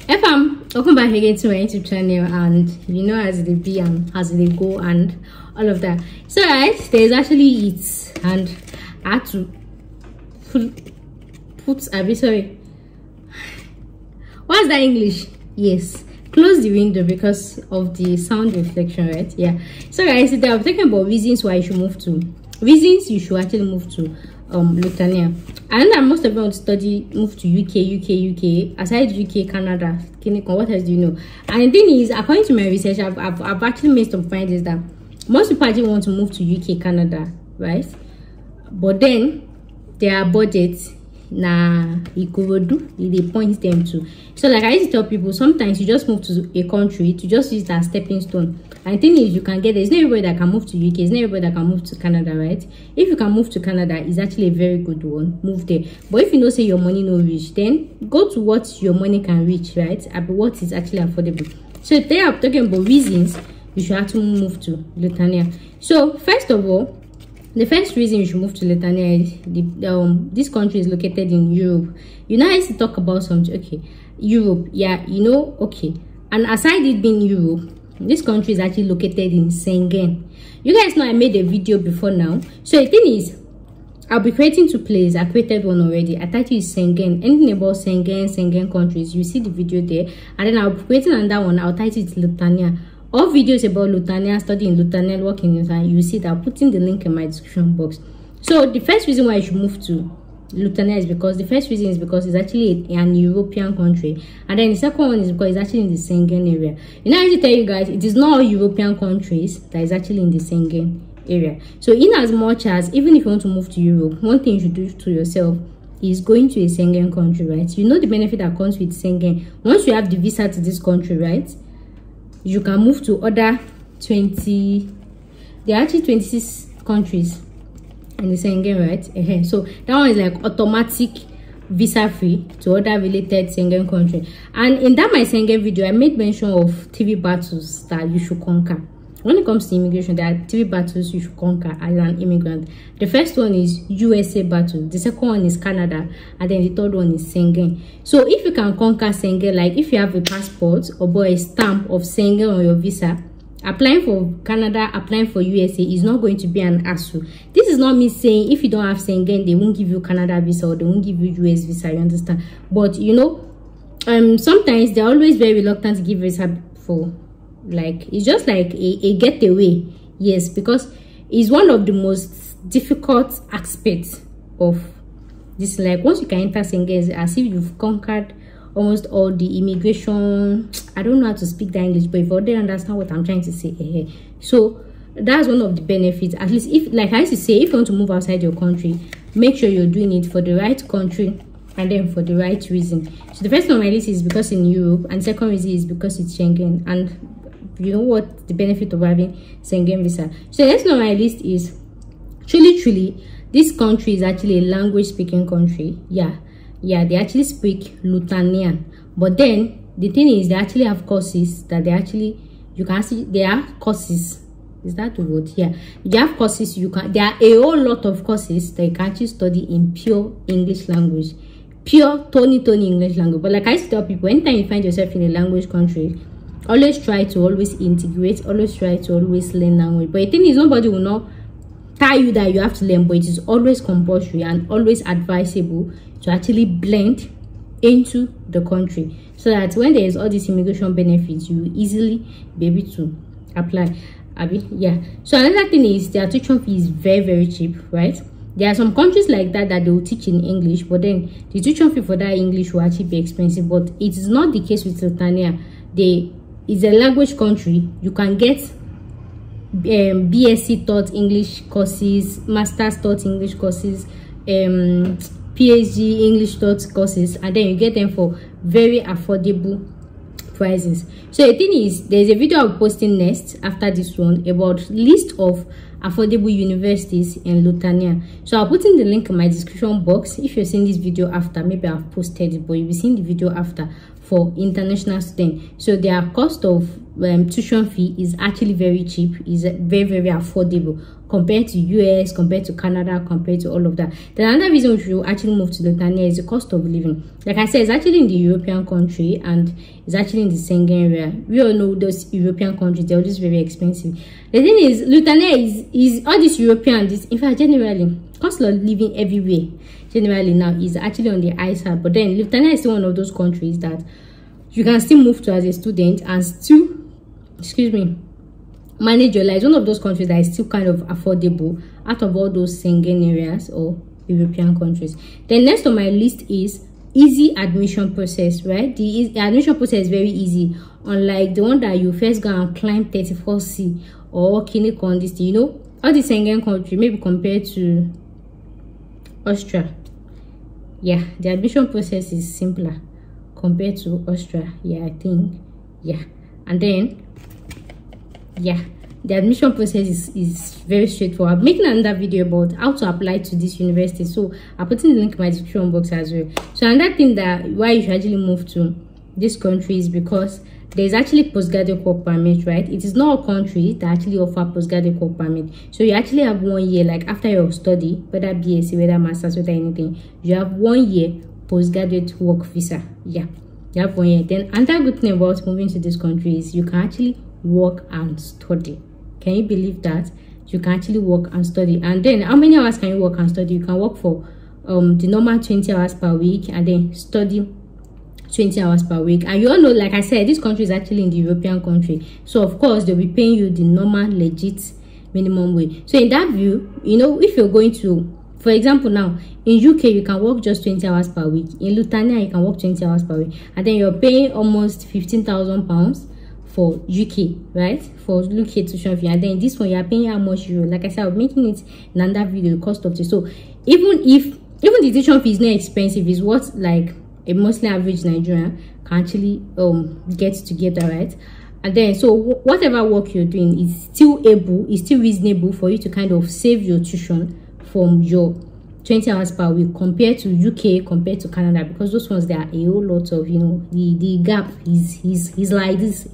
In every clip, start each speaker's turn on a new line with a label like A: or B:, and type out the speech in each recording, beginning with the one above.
A: Welcome back again to my YouTube channel, and you know as they be and as they go and all of that. So guys, there's actually it, and I had to put a bit, sorry, what's that English? Yes, close the window because of the sound reflection, right? Yeah. So guys, today I'm talking about reasons why you should move to you should actually move to Lithuania. I know that most of you want to move to UK. Aside UK, Canada, what else do you know? And the thing is, according to my research, I've actually made some findings that most people actually want to move to UK, Canada, right? But then their budget, it points them to. So like I used to tell people, sometimes you just move to a country to just use that stepping stone. And the thing is, you can get there. It's not everybody that can move to UK. It's not everybody that can move to Canada, right? If you can move to Canada, it's actually a very good one. Move there. But if you know, say your money no reach, then go to what your money can reach, right? But what is actually affordable. So today I'm talking about reasons you should actually move to Lithuania. So first of all, the first reason you should move to Lithuania is this country is located in Europe. You know, I used to talk about something. Okay, Europe, yeah, you know, okay. And aside it being Europe, this country is actually located in Schengen. You guys know I made a video before now. So the thing is, I'll be creating two plays. I created one already. I titled it Schengen. Anything about Schengen countries, you see the video there. And then I'll be creating another one. I'll title it Lithuania. All videos about Lithuania, studying Lithuania, working in Lithuania, you see that I'm putting the link in my description box. So the first reason why you should move to Lithuania is because it's actually an European country, and then the second one is because it's actually in the Schengen area. You know, I need to tell you guys, it is not all European countries that is actually in the Schengen area. So in as much as, even if you want to move to Europe, one thing you should do to yourself is going to a Schengen country, right? You know the benefit that comes with Schengen. Once you have the visa to this country, right, you can move to other 20, there are actually 26 countries in the Schengen, right? So that one is like automatic visa free to other related Schengen country. And in that my Schengen video, I made mention of TV battles that you should conquer. When it comes to immigration, there are 3 battles you should conquer as an immigrant. The first one is USA battle, the second one is Canada, and then the third one is Schengen. So if you can conquer Schengen, like if you have a passport or a stamp of Schengen on your visa, applying for Canada, applying for USA is not going to be an hassle. This is not me saying if you don't have Schengen, they won't give you Canada visa or they won't give you US visa, you understand? But you know, sometimes they're always very reluctant to give visa for, like, it's just like a getaway. Yes, because it's one of the most difficult aspects of this. Like, once you can enter Schengen, it's as if you've conquered almost all the immigration. I don't know how to speak the English, but if you already understand what I'm trying to say, so that's one of the benefits. At least, if, like I used to say, if you want to move outside your country, make sure you're doing it for the right country and then for the right reason. So the first one on my list is because in Europe, and second reason is because it's Schengen. And you know what the benefit of having Schengen visa. So next on my list is truly this country is actually a language speaking country. Yeah, they actually speak Lithuanian. But then the thing is, they actually have courses that they actually, you can see there are courses. Is that the word? Yeah, you have courses. There are a whole lot of courses that you can actually study in pure English language, pure Tony English language. But like I used to tell people, anytime you find yourself in a language country, always try to integrate, always try to learn language. But the thing is, nobody will not tell you that you have to learn, but it is always compulsory and always advisable to actually blend into the country, so that when there is all these immigration benefits, you will easily be able to apply. Yeah. So another thing is their tuition fee is very cheap, right? There are some countries like that they will teach in English, but then the tuition fee for that English will actually be expensive. But it is not the case with Lithuania. It's a language country. You can get BSc taught English courses, Masters taught English courses, PhD English taught courses, and then you get them for very affordable prices. So the thing is, there's a video I'll be posting next after this one about list of affordable universities in Lithuania. So I'll put in the link in my description box. If you're seeing this video after, maybe I've posted it, but you'll be seeing the video after for international students. So their cost of tuition fee is actually very cheap, is very affordable compared to US, compared to Canada, compared to all of that. Then another reason we should actually move to Lithuania is the cost of living. Like I said, it's actually in the European country and it's actually in the Schengen area. We all know those European countries, they're always very expensive. The thing is, Lithuania is all these European, in fact, generally, cost of living everywhere generally now is actually on the high side. But then Lithuania is still one of those countries that you can still move to as a student and still, manage your life. It's one of those countries that is still kind of affordable out of all those Schengen areas or European countries. Then next on my list is easy admission process, right? The admission process is very easy, unlike the one that you first go and climb 34C or Kine on this, you know, all the Schengen country, maybe compared to Austria. Yeah, the admission process is simpler compared to Austria. Yeah, I think. Yeah, and then yeah, the admission process is very straightforward. I'm making another video about how to apply to this university, so I'll put in the link in my description box as well. So another thing that why you should actually move to this country is because there's actually postgraduate work permit, right? It is not a country that actually offer postgraduate work permit, so you actually have 1 year, like after your study, whether BSc, whether masters, whether anything, you have 1 year postgraduate work visa. Yeah, you have 1 year. Then another good thing about moving to this country is you can actually work and study. Can you believe that? You can actually work and study. And then how many hours can you work and study? You can work for the normal 20 hours per week and then study 20 hours per week. And you all know, like I said, this country is actually in the European country, so of course they'll be paying you the normal legit minimum wage. So in that view, you know, if you're going to, for example, now in UK you can work just 20 hours per week. In Lithuania you can work 20 hours per week, and then you're paying almost £15,000 for UK, right? For UK tuition fee. And then this one you are paying how much euro? Like I said, I'm making it in another video, the cost of it. So even the tuition fee is not expensive, is what like a mostly average Nigerian can actually get together, right? And then so whatever work you're doing is still reasonable for you to kind of save your tuition from your 20 hours per week compared to UK, compared to Canada, because those ones there are a whole lot of, you know, the gap is like this.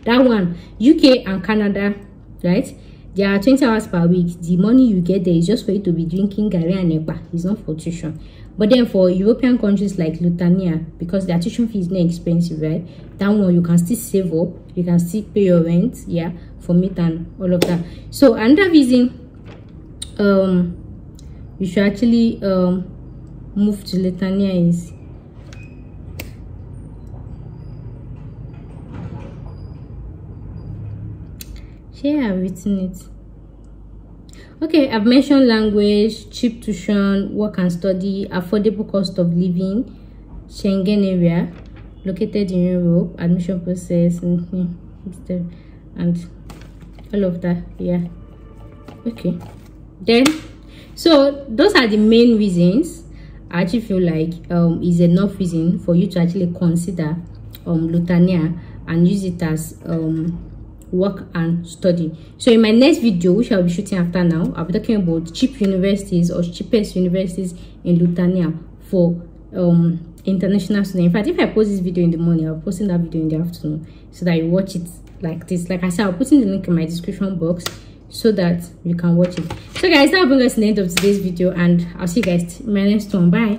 A: That one, UK and Canada, right? There are 20 hours per week. The money you get there is just for you to be drinking Gary and Nepa. It's not for tuition. But then for European countries like Lithuania, because their tuition fee is not expensive, right? That one you can still save up, you can still pay your rent, yeah, for meat and all of that. So another reason you should actually move to Lithuania is I've written it. Okay, I've mentioned language, cheap tuition, work and study, affordable cost of living, Schengen area, located in Europe, admission process, and all of that. Yeah. Okay. Then, so those are the main reasons I actually feel like is enough reason for you to actually consider Lithuania and use it as work and study. So in my next video, which I'll be shooting after now, I'll be talking about cheap universities or cheapest universities in Lithuania for international students. In fact, if I post this video in the morning, I'll post that video in the afternoon so that you watch it like this. Like I said, I'll put in the link in my description box so that you can watch it. So guys, that will bring us to the end of today's video, and I'll see you guys in my next one. Bye.